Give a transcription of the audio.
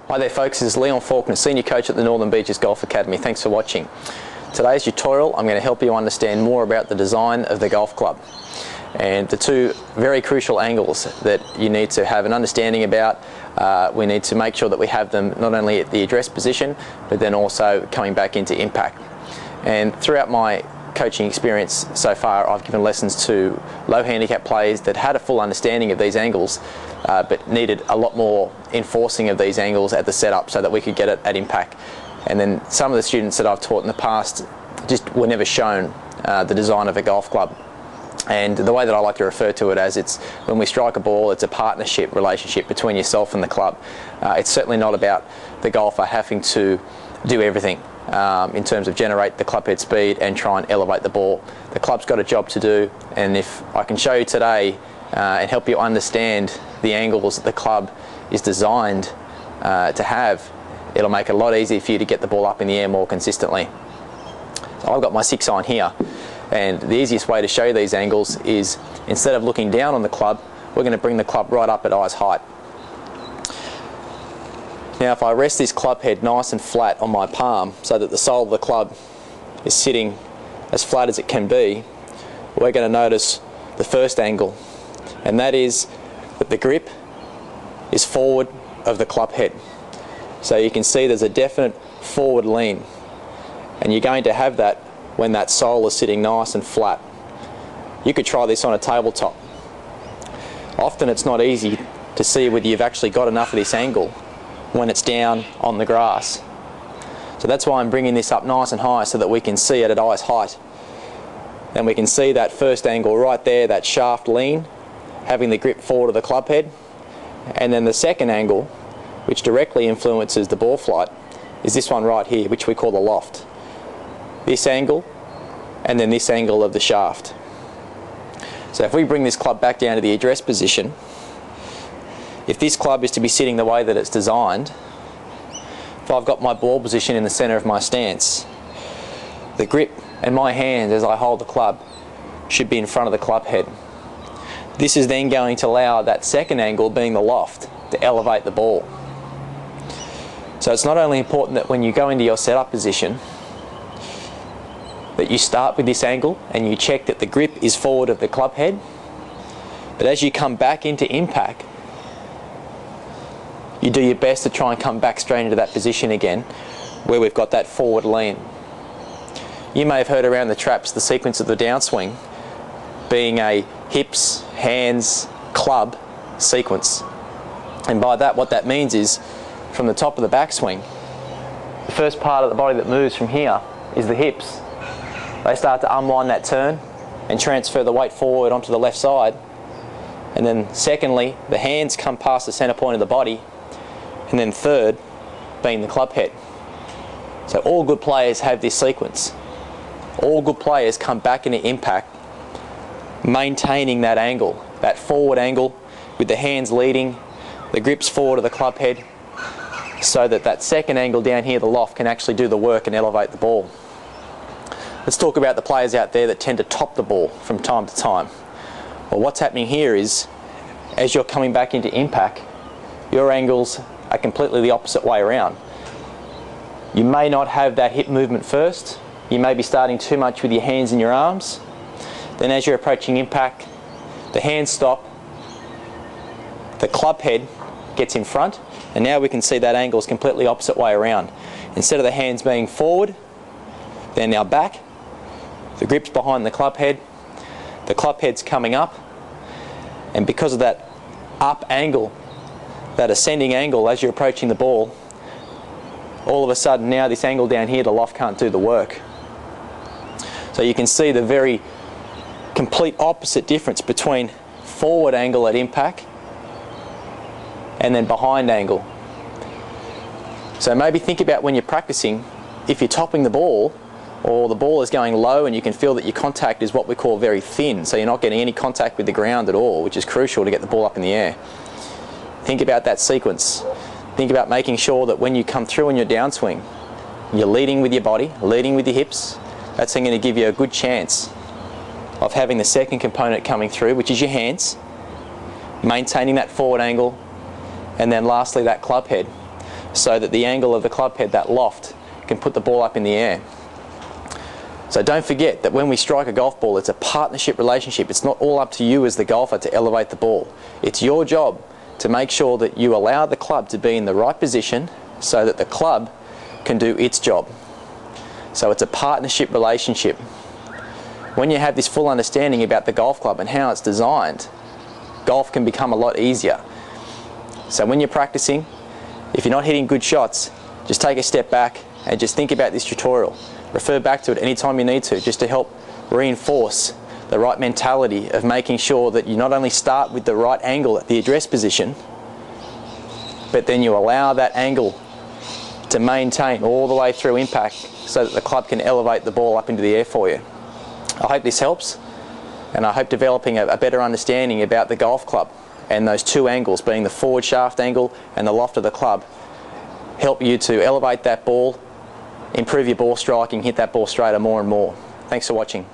Hi there folks, this is Leon Faulkner, Senior Coach at the Northern Beaches Golf Academy. Thanks for watching. Today's tutorial I'm going to help you understand more about the design of the golf club and the two very crucial angles that you need to have an understanding about. We need to make sure that we have them not only at the address position but then also coming back into impact. And throughout my coaching experience so far, I've given lessons to low handicap players that had a full understanding of these angles but needed a lot more enforcing of these angles at the setup so that we could get it at impact. And then some of the students that I've taught in the past just were never shown the design of a golf club. And the way that I like to refer to it as, it's when we strike a ball, it's a partnership relationship between yourself and the club. It's certainly not about the golfer having to do everything in terms of generate the club head speed and try and elevate the ball. The club's got a job to do, and if I can show you today and help you understand the angles that the club is designed to have, it'll make it a lot easier for you to get the ball up in the air more consistently. So I've got my 6-iron here, and the easiest way to show you these angles is, instead of looking down on the club, we're going to bring the club right up at eyes height. Now if I rest this club head nice and flat on my palm so that the sole of the club is sitting as flat as it can be, we're going to notice the first angle, and that is that the grip is forward of the club head. So you can see there's a definite forward lean, and you're going to have that when that sole is sitting nice and flat. You could try this on a tabletop. Often it's not easy to see whether you've actually got enough of this angle when it's down on the grass. So that's why I'm bringing this up nice and high so that we can see it at eyes height. And we can see that first angle right there, that shaft lean, having the grip forward of the club head. And then the second angle, which directly influences the ball flight, is this one right here, which we call the loft. This angle, and then this angle of the shaft. So if we bring this club back down to the address position, if this club is to be sitting the way that it's designed, if I've got my ball position in the center of my stance, the grip and my hand as I hold the club should be in front of the club head. This is then going to allow that second angle, being the loft, to elevate the ball. So it's not only important that when you go into your setup position that you start with this angle and you check that the grip is forward of the club head, but as you come back into impact, you do your best to try and come back straight into that position again where we've got that forward lean. You may have heard around the traps the sequence of the downswing being a hips, hands, club sequence. And by that, what that means is, from the top of the backswing, the first part of the body that moves from here is the hips. They start to unwind that turn and transfer the weight forward onto the left side. And then secondly, the hands come past the center point of the body. And then third, being the club head. So all good players have this sequence. All good players come back into impact, maintaining that angle, that forward angle with the hands leading, the grips forward of the club head, so that that second angle down here, the loft, can actually do the work and elevate the ball. Let's talk about the players out there that tend to top the ball from time to time. Well, what's happening here is, as you're coming back into impact, your angles are completely the opposite way around. You may not have that hip movement first. You may be starting too much with your hands and your arms. Then as you're approaching impact, the hands stop, the club head gets in front, and now we can see that angle is completely opposite way around. Instead of the hands being forward, they're now back. The grip's behind the club head's coming up, and because of that up angle, that ascending angle as you're approaching the ball, all of a sudden now this angle down here, the loft can't do the work. So you can see the very complete opposite difference between forward angle at impact and then behind angle. So maybe think about when you're practicing, if you're topping the ball or the ball is going low and you can feel that your contact is what we call very thin, so you're not getting any contact with the ground at all, which is crucial to get the ball up in the air. Think about that sequence. Think about making sure that when you come through in your downswing, you're leading with your body, leading with your hips. That's going to give you a good chance of having the second component coming through, which is your hands, maintaining that forward angle, and then lastly that club head. so that the angle of the club head, that loft, can put the ball up in the air. So don't forget that when we strike a golf ball, it's a partnership relationship. It's not all up to you as the golfer to elevate the ball. It's your job to make sure that you allow the club to be in the right position so that the club can do its job. So it's a partnership relationship. When you have this full understanding about the golf club and how it's designed, golf can become a lot easier. So when you're practicing, if you're not hitting good shots, just take a step back and just think about this tutorial. Refer back to it anytime you need to, just to help reinforce the right mentality of making sure that you not only start with the right angle at the address position, but then you allow that angle to maintain all the way through impact so that the club can elevate the ball up into the air for you. I hope this helps, and I hope developing a better understanding about the golf club and those two angles, being the forward shaft angle and the loft of the club, help you to elevate that ball, improve your ball striking, hit that ball straighter more and more. Thanks for watching.